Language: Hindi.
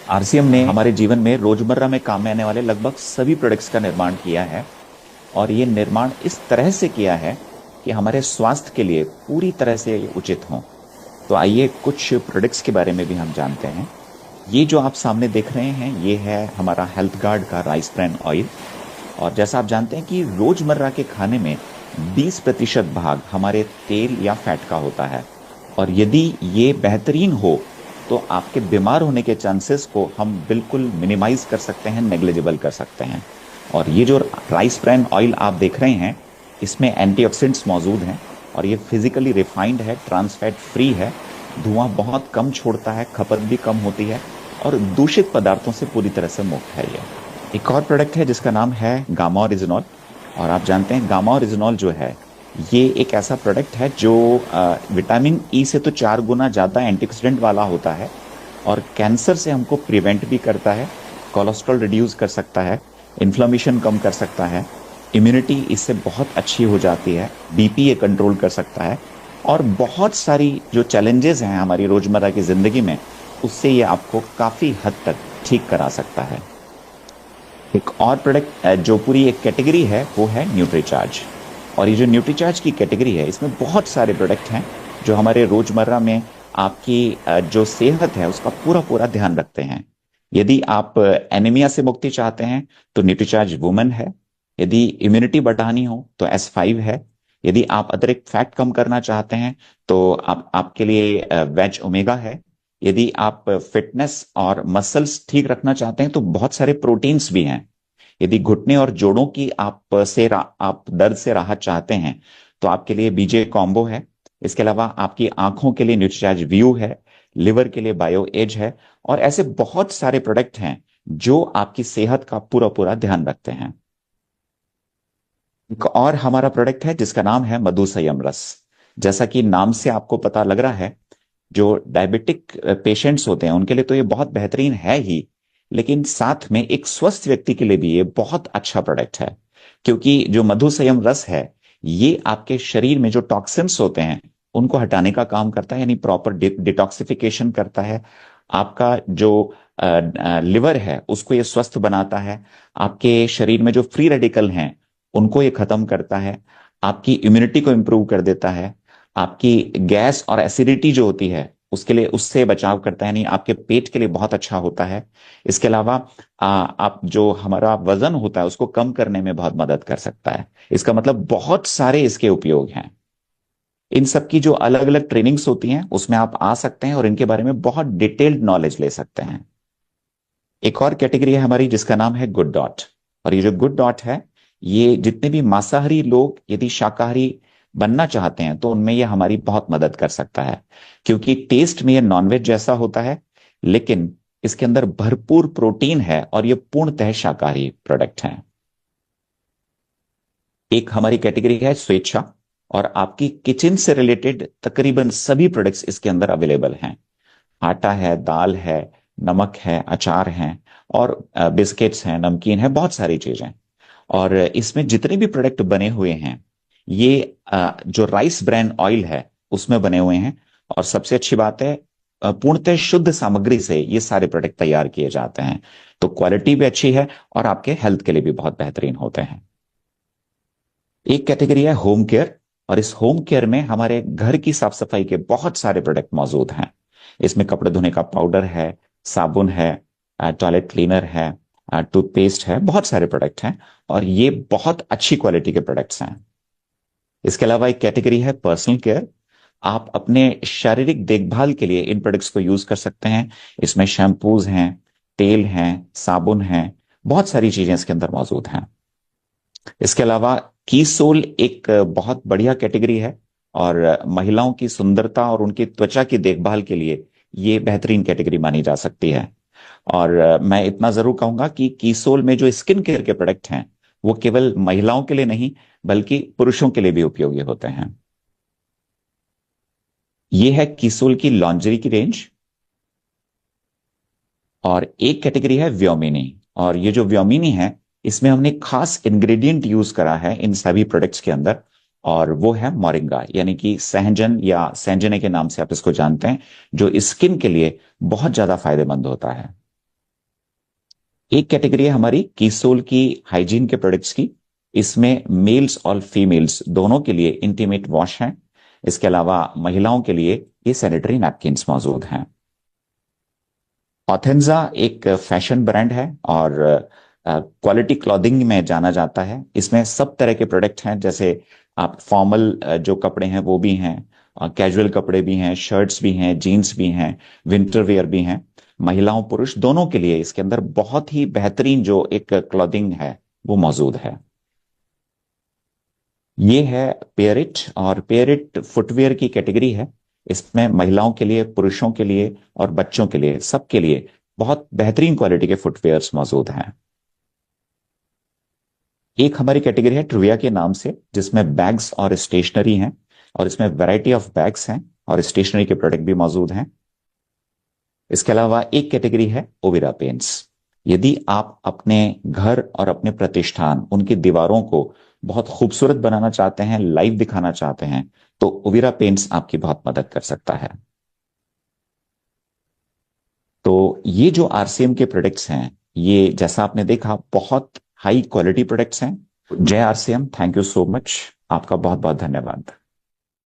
आरसीएम ने हमारे जीवन में रोजमर्रा में काम में आने वाले लगभग सभी प्रोडक्ट्स का निर्माण किया है। और ये निर्माण इस तरह से किया है कि हमारे स्वास्थ्य के लिए पूरी तरह से ये उचित हों। तो आइए कुछ प्रोडक्ट्स के बारे में भी हम जानते हैं। ये जो आप सामने देख रहे हैं ये है हमारा हेल्थ गार्ड का राइस ब्रैन ऑयल। और जैसा आप जानते हैं कि रोजमर्रा के खाने में 20% भाग हमारे तेल या फैट का होता है। और यदि ये बेहतरीन हो तो आपके बीमार होने के चांसेस को हम बिल्कुल मिनिमाइज कर सकते हैं, नेग्लिजिबल कर सकते हैं। और ये जो राइस ब्रैन ऑयल आप देख रहे हैं इसमें एंटीऑक्सीडेंट्स मौजूद हैं और ये फिजिकली रिफाइंड है, ट्रांस फैट फ्री है, धुआं बहुत कम छोड़ता है, खपत भी कम होती है और दूषित पदार्थों से पूरी तरह से मुक्त है ये। एक और प्रोडक्ट है जिसका नाम है गामा ओरिजिनॉल। और आप जानते हैं गामा ओरिजिनॉल जो है ये एक ऐसा प्रोडक्ट है जो विटामिन ई से तो 4 गुना ज़्यादा एंटीऑक्सीडेंट वाला होता है और कैंसर से हमको प्रिवेंट भी करता है, कोलेस्ट्रॉल रिड्यूस कर सकता है, इन्फ्लेमेशन कम कर सकता है, इम्यूनिटी इससे बहुत अच्छी हो जाती है, बीपी ये कंट्रोल कर सकता है और बहुत सारी जो चैलेंजेस हैं हमारी रोजमर्रा की जिंदगी में उससे ये आपको काफ़ी हद तक ठीक करा सकता है। एक और प्रोडक्ट जो पूरी एक कैटेगरी है वो है न्यूट्रीचार्ज। और ये जो न्यूट्रीचार्ज की कैटेगरी है इसमें बहुत सारे प्रोडक्ट हैं जो हमारे रोजमर्रा में आपकी जो सेहत है उसका पूरा पूरा ध्यान रखते हैं। यदि आप एनीमिया से मुक्ति चाहते हैं तो न्यूट्रीचार्ज वुमेन है। यदि इम्यूनिटी बढ़ानी हो तो S5 है। यदि आप अतिरिक्त फैट कम करना चाहते हैं तो आपके लिए वेज ओमेगा है। यदि आप फिटनेस और मसल्स ठीक रखना चाहते हैं तो बहुत सारे प्रोटीन्स भी हैं। यदि घुटने और जोड़ों की आप दर्द से राहत चाहते हैं तो आपके लिए बीजे कॉम्बो है। इसके अलावा आपकी आंखों के लिए न्यूट्रीचार्ज व्यू है, लिवर के लिए बायो एज है और ऐसे बहुत सारे प्रोडक्ट हैं जो आपकी सेहत का पूरा पूरा ध्यान रखते हैं। एक और हमारा प्रोडक्ट है जिसका नाम है मधु संयम रस। जैसा कि नाम से आपको पता लग रहा है जो डायबिटिक पेशेंट्स होते हैं उनके लिए तो ये बहुत बेहतरीन है ही, लेकिन साथ में एक स्वस्थ व्यक्ति के लिए भी ये बहुत अच्छा प्रोडक्ट है। क्योंकि जो मधु संयम रस है ये आपके शरीर में जो टॉक्सिन्स होते हैं उनको हटाने का काम करता है, यानी प्रॉपर डिटॉक्सिफिकेशन करता है। आपका जो लिवर है उसको ये स्वस्थ बनाता है। आपके शरीर में जो फ्री रेडिकल हैं उनको ये खत्म करता है। आपकी इम्यूनिटी को इंप्रूव कर देता है। आपकी गैस और एसिडिटी जो होती है उसके लिए उससे बचाव करता है, यानी आपके पेट के लिए बहुत अच्छा होता है। इसके अलावा आप जो हमारा वजन होता है उसको कम करने में बहुत मदद कर सकता है। इसका मतलब बहुत सारे इसके उपयोग हैं। इन सब की जो अलग अलग ट्रेनिंग्स होती हैं उसमें आप आ सकते हैं और इनके बारे में बहुत डिटेल्ड नॉलेज ले सकते हैं। एक और कैटेगरी है हमारी जिसका नाम है गुड डॉट। और ये जो गुड डॉट है ये जितने भी मांसाहारी लोग यदि शाकाहारी बनना चाहते हैं तो उनमें ये हमारी बहुत मदद कर सकता है। क्योंकि टेस्ट में ये नॉनवेज जैसा होता है लेकिन इसके अंदर भरपूर प्रोटीन है और ये पूर्णतः शाकाहारी प्रोडक्ट हैं। एक हमारी कैटेगरी है स्वेच्छा और आपकी किचन से रिलेटेड तकरीबन सभी प्रोडक्ट्स इसके अंदर अवेलेबल हैं। आटा है, दाल है, नमक है, अचार हैं और बिस्किट्स हैं, नमकीन है, बहुत सारी चीजें। और इसमें जितने भी प्रोडक्ट बने हुए हैं ये जो राइस ब्रैन ऑयल है उसमें बने हुए हैं। और सबसे अच्छी बात है पूर्णतः शुद्ध सामग्री से ये सारे प्रोडक्ट तैयार किए जाते हैं। तो क्वालिटी भी अच्छी है और आपके हेल्थ के लिए भी बहुत बेहतरीन होते हैं। एक कैटेगरी है होम केयर। और इस होम केयर में हमारे घर की साफ सफाई के बहुत सारे प्रोडक्ट मौजूद हैं। इसमें कपड़े धोने का पाउडर है, साबुन है, टॉयलेट क्लीनर है, टूथपेस्ट है, बहुत सारे प्रोडक्ट हैं और ये बहुत अच्छी क्वालिटी के प्रोडक्ट्स हैं। इसके अलावा एक कैटेगरी है पर्सनल केयर। आप अपने शारीरिक देखभाल के लिए इन प्रोडक्ट्स को यूज कर सकते हैं। इसमें शैम्पूज हैं, तेल हैं, साबुन हैं, बहुत सारी चीजें इसके अंदर मौजूद हैं। इसके अलावा कीसोल एक बहुत बढ़िया कैटेगरी है और महिलाओं की सुंदरता और उनकी त्वचा की देखभाल के लिए ये बेहतरीन कैटेगरी मानी जा सकती है। और मैं इतना जरूर कहूंगा कि कीसोल में जो स्किन केयर के प्रोडक्ट हैं वो केवल महिलाओं के लिए नहीं बल्कि पुरुषों के लिए भी उपयोगी होते हैं। ये है कीसोल की लॉन्जरी की रेंज। और एक कैटेगरी है व्योमिनी। और ये जो व्योमिनी है इसमें हमने खास इंग्रेडिएंट यूज करा है इन सभी प्रोडक्ट्स के अंदर और वो है मोरिंगा, यानी कि सहजन या सहजने के नाम से आप इसको जानते हैं, जो स्किन के लिए बहुत ज्यादा फायदेमंद होता है। एक कैटेगरी है हमारी कीसोल की हाइजीन के प्रोडक्ट्स की। इसमें मेल्स और फीमेल्स दोनों के लिए इंटीमेट वॉश हैं। इसके अलावा महिलाओं के लिए ये सैनिटरी नैपकिन्स मौजूद हैं। ऑथेंजा एक फैशन ब्रांड है और क्वालिटी क्लॉथिंग में जाना जाता है। इसमें सब तरह के प्रोडक्ट हैं, जैसे आप फॉर्मल जो कपड़े हैं वो भी हैं, कैजुअल कपड़े भी हैं, शर्ट्स भी हैं, जीन्स भी हैं, विंटर वेयर भी हैं। महिलाओं पुरुष दोनों के लिए इसके अंदर बहुत ही बेहतरीन जो एक क्लॉथिंग है वो मौजूद है। ये है पेयरिट, और पेयरिट फुटवेयर की कैटेगरी है। इसमें महिलाओं के लिए, पुरुषों के लिए और बच्चों के लिए, सबके लिए बहुत बेहतरीन क्वालिटी के फुटवेयर्स मौजूद हैं। एक हमारी कैटेगरी है ट्रुविया के नाम से, जिसमें बैग्स और स्टेशनरी हैं, और इसमें वैरायटी ऑफ बैग्स हैं और स्टेशनरी के प्रोडक्ट भी मौजूद हैं। इसके अलावा एक कैटेगरी है ओविरा पेंट्स। यदि आप अपने घर और अपने प्रतिष्ठान, उनकी दीवारों को बहुत खूबसूरत बनाना चाहते हैं, लाइव दिखाना चाहते हैं, तो ओविरा पेंट्स आपकी बहुत मदद कर सकता है। तो ये जो आरसीएम के प्रोडक्ट्स हैं, ये जैसा आपने देखा बहुत हाई क्वालिटी प्रोडक्ट्स हैं। जय RCM, thank you so much. आपका बहुत बहुत धन्यवाद।